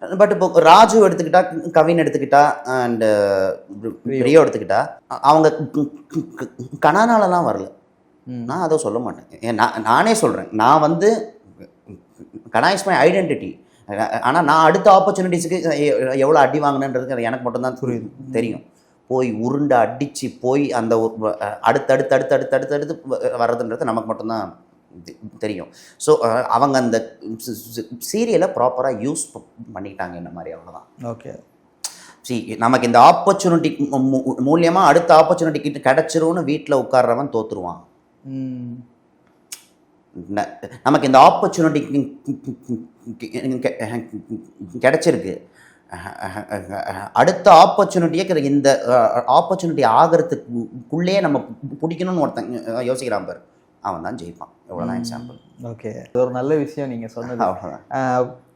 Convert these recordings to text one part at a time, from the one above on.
But இப்போ ராஜு எடுத்துக்கிட்டா, கவின் எடுத்துக்கிட்டா அண்ட் ரியோ எடுத்துக்கிட்டா, அவங்க கனானாலலாம் வரல. நான் அதை சொல்ல மாட்டேன். நானே சொல்கிறேன், நான் வந்து கனா இஸ் மை ஐடென்டிட்டி. ஆனால் நான் அடுத்த ஆப்பர்ச்சுனிட்டிஸுக்கு எவ்வளோ அடி வாங்கினேன்றதுக்கு எனக்கு மட்டும்தான் தெரியும். போய் உருண்டை அடித்து போய் அந்த அடுத்தடுத்து வர்றதுன்றது நமக்கு மட்டும்தான் தெரியும். ஸோ அவங்க அந்த சீரியலை ப்ராப்பராக யூஸ் பண்ணிக்கிட்டாங்க இந்த மாதிரி, அவ்வளோதான். ஓகே. நமக்கு இந்த ஆப்பர்ச்சுனிட்டி மூலியமாக அடுத்த ஆப்பர்ச்சுனிட்டி கிட்ட கிடச்சிரும்னு வீட்டில் உட்கார்றவன் தோற்றுருவான். நமக்கு இந்த ஆப்பர்ச்சுனிட்டி கிடைச்சிருக்கு, அடுத்த ஆப்பர்ச்சுனிட்டியே இந்த ஆப்பர்ச்சுனிட்டி ஆகிறதுக்குள்ளேயே நம்ம பிடிக்கணும்னு ஒருத்தன் யோசிக்கிறான் பாரு, அவன் தான் ஜெயிப்பான். எவ்வளோதான் எக்ஸாம்பிள். ஓகே, இது ஒரு நல்ல விஷயம் நீங்கள் சொன்னது.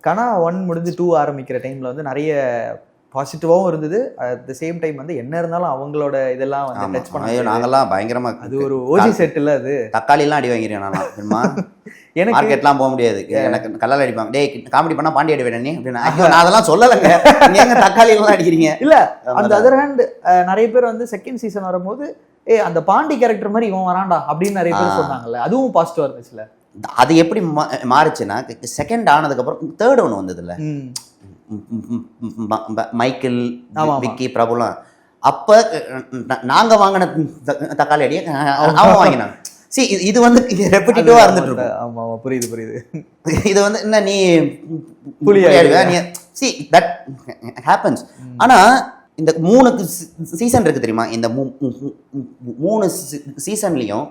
கனா 1 முடிஞ்சு 2 ஆரம்பிக்கிற டைமில் வந்து நிறைய பாசிட்டிவாகவும் இருந்தது. அட் த சேம் டைம் வந்து என்ன இருந்தாலும் அவங்களோட இதெல்லாம் வந்து டச் பண்ண நாங்கள்லாம் பயங்கரமாக, அது ஒரு ஓஜி செட் இல்லை, அது தக்காளிலாம் அடி வாங்கிறேன் நான்லாம். எனக்கு மார்க்கெட்லாம் போக முடியாது, எனக்கு கல்லால் அடிப்பாங்க. டே காமெடி பண்ணால் பாண்டி அடி வேணும் நீ அப்படின்னா, நான் அதெல்லாம் சொல்லலைங்க, நீங்கள் தக்காளிலாம் அடிக்கிறீங்க. இல்லை, அந்த அதர் ஹேண்ட் நிறைய பேர் வந்து செகண்ட் சீசன் வரும்போது அந்த பாண்டி கேரக்டர் மாதிரி இவன் வரான்டா அப்படின்னு நிறைய பேர் சொன்னாங்கல்ல, அதுவும் பாசிட்டிவாக இருந்துச்சுல. அது எப்படி மாறுச்சுன்னா, செகண்ட் ஆனதுக்கப்புறம் தேர்ட் ஒன்று வந்ததுல்ல, மைக்கேல், விக்கி, பிரபுலாம். அப்போ நாங்கள் வாங்கின தக்காளி அடியை அவங்க வாங்கினாங்க. இது வந்து ரெப்பிட்டேட்டிவாக இருந்துட்டு இருக்கும். ஆமாம், புரியுது. இது வந்து என்ன நீ புலி ஆடுவ நீ, தட் ஹேப்பன்ஸ். ஆனால் இந்த 3 சீசன் இருக்குது தெரியுமா, இந்த 3 சீசன்லேயும்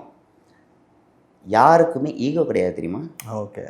யாருக்குமே ஈகோ கிடையாது தெரியுமா. ஓகே.